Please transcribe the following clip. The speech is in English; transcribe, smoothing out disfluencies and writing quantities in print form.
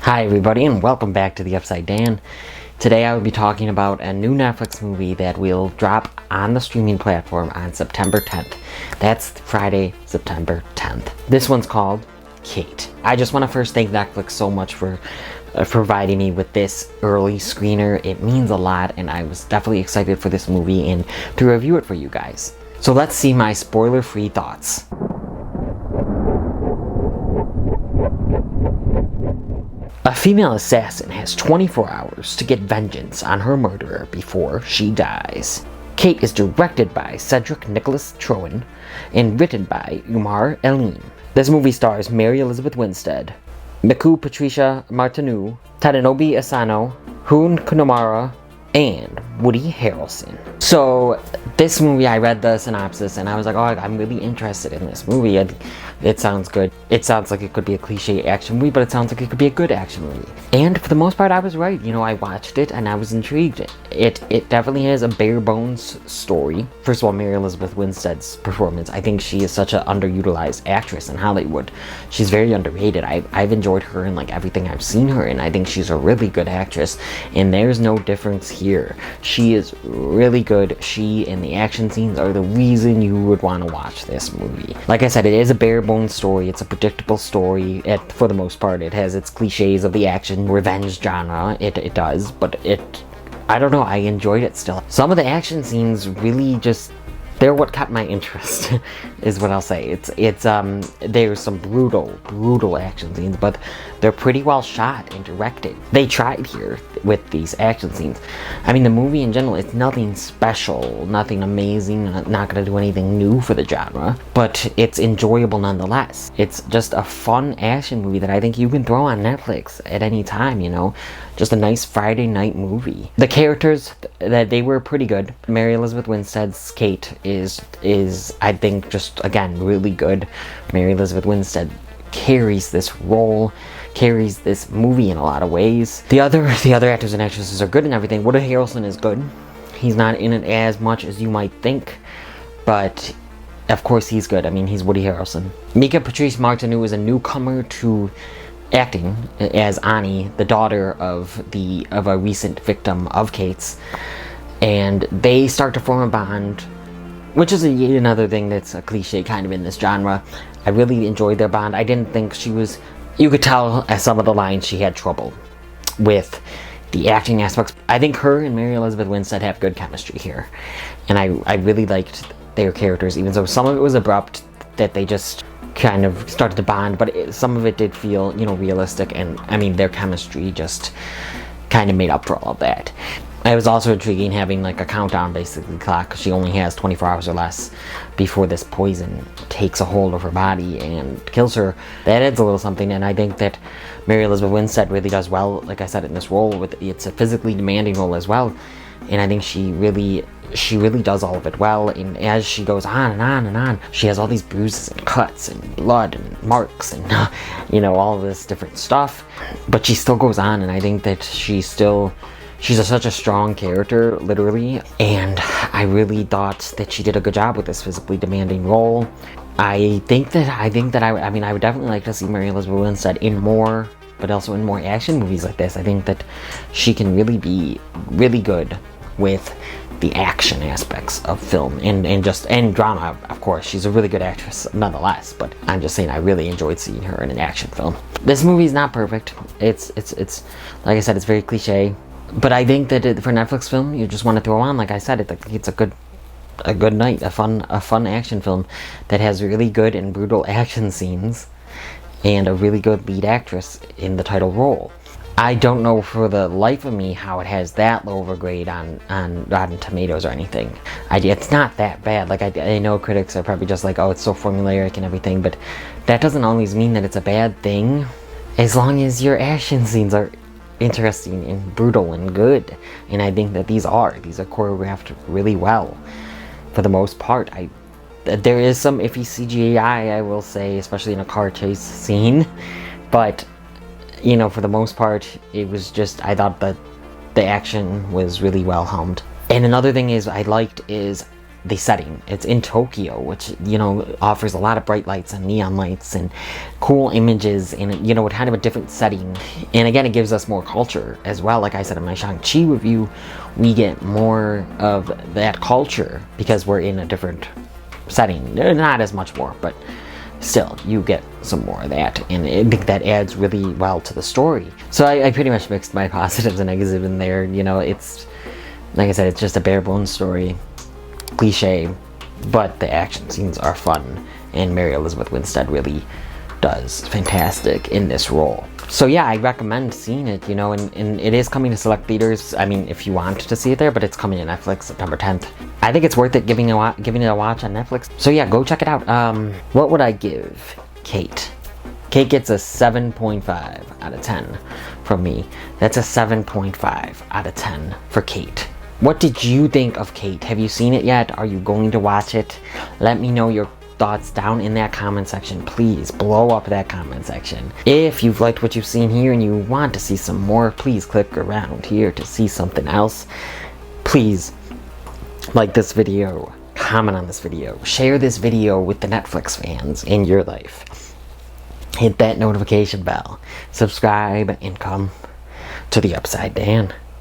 Hi everybody and welcome back to the Upside Dan. Today I will be talking about a new Netflix movie that will drop on the streaming platform on September 10th. That's Friday, September 10th. This one's called Kate. I just want to first thank Netflix so much for providing me with this early screener. It means a lot and I was definitely excited for this movie and to review it for you guys. So let's see my spoiler-free thoughts. A female assassin has 24 hours to get vengeance on her murderer before she dies. Kate is directed by Cedric Nicolas-Troyan and written by Umair Aleem. This movie stars Mary Elizabeth Winstead, Miku Patricia Martineau, Tadanobu Asano, Jun Kunimura, and Woody Harrelson. So this movie, I read the synopsis and I was like, oh, I'm really interested in this movie. It sounds good. It sounds like it could be a cliche action movie, but it sounds like it could be a good action movie. And for the most part, I was right. You know, I watched it and I was intrigued. It definitely has a bare bones story. First of all, Mary Elizabeth Winstead's performance. I think she is such an underutilized actress in Hollywood. She's very underrated. I've enjoyed her in like everything I've seen her in. I think she's a really good actress, and there's no difference here. She is really good. She and the action scenes are the reason you would want to watch this movie. Like I said, it is a bare bones story. It's a predictable story for the most part. It has its cliches of the action revenge genre. It does, but I don't know, I enjoyed it still. Some of the action scenes really just, they're what caught my interest, is what I'll say. There's some brutal action scenes, but they're pretty well shot and directed. They tried here with these action scenes. I mean, the movie in general, it's nothing special, nothing amazing, not gonna do anything new for the genre, but it's enjoyable nonetheless. It's just a fun action movie that I think you can throw on Netflix at any time, you know? Just a nice Friday night movie. The characters, they were pretty good. Mary Elizabeth Winstead's Kate is I think just, again, really good. Mary Elizabeth Winstead carries this role, carries this movie in a lot of ways. The other actors and actresses are good and everything. Woody Harrelson is good. He's not in it as much as you might think, but of course he's good. I mean, he's Woody Harrelson. Miku Patricia Martineau is a newcomer to acting as Annie, the daughter of a recent victim of Kate's, and they start to form a bond, which is another thing that's a cliche kind of in this genre. I really enjoyed their bond. I didn't think you could tell at some of the lines she had trouble with the acting aspects. I think her and Mary Elizabeth Winstead have good chemistry here, and I really liked their characters, even though some of it was abrupt, that they just kind of started to bond, but some of it did feel, you know, realistic, and I mean, their chemistry just kind of made up for all of that. It was also intriguing having like a countdown basically clock, because she only has 24 hours or less before this poison takes a hold of her body and kills her. That adds a little something, and I think that Mary Elizabeth Winstead really does well, like I said, in this role. It's a physically demanding role as well, and I think she really does all of it well. And as she goes on and on and on, she has all these bruises and cuts and blood and marks and you know, all this different stuff, but she still goes on, and I think that she's such a strong character, literally, and I really thought that she did a good job with this physically demanding role. I would definitely like to see Mary Elizabeth Winstead in more, but also in more action movies like this. I think that she can really be really good with the action aspects of film and drama. Of course, she's a really good actress nonetheless, but I'm just saying I really enjoyed seeing her in an action film. This movie is not perfect. It's like I said, it's very cliche, but I think that for a Netflix film, you just want to throw on, like I said, it's a good night, a fun action film that has really good and brutal action scenes and a really good lead actress in the title role. I don't know for the life of me how it has that low of a grade on Rotten Tomatoes or anything. It's not that bad. Like, I know critics are probably just like, oh, it's so formulaic and everything, but that doesn't always mean that it's a bad thing, as long as your action scenes are interesting and brutal and good. And I think that these are choreographed really well for the most part. There is some iffy CGI, I will say, especially in a car chase scene, but you know, for the most part, it was just, I thought that the action was really well helmed. And another thing I liked is the setting. It's in Tokyo, which, you know, offers a lot of bright lights and neon lights and cool images and, you know, kind of a different setting. And again, it gives us more culture as well. Like I said in my Shang-Chi review, we get more of that culture because we're in a different setting. Not as much more, but still, you get some more of that, and I think that adds really well to the story. So I pretty much mixed my positives and negatives in there. You know, it's, like I said, it's just a bare bones story, cliche, but the action scenes are fun, and Mary Elizabeth Winstead really does fantastic in this role. So yeah, I recommend seeing it, you know, and it is coming to select theaters. I mean, if you want to see it there, but it's coming to Netflix September 10th. I think it's worth it giving it a watch on Netflix. So yeah, go check it out. What would I give Kate? Kate gets a 7.5 out of 10 from me. That's a 7.5 out of 10 for Kate. What did you think of Kate? Have you seen it yet? Are you going to watch it? Let me know your thoughts down in that comment section. Please blow up that comment section. If you've liked what you've seen here and you want to see some more, please click around here to see something else. Please like this video, comment on this video, share this video with the Netflix fans in your life. Hit that notification bell, subscribe, and come to the Upside Dan.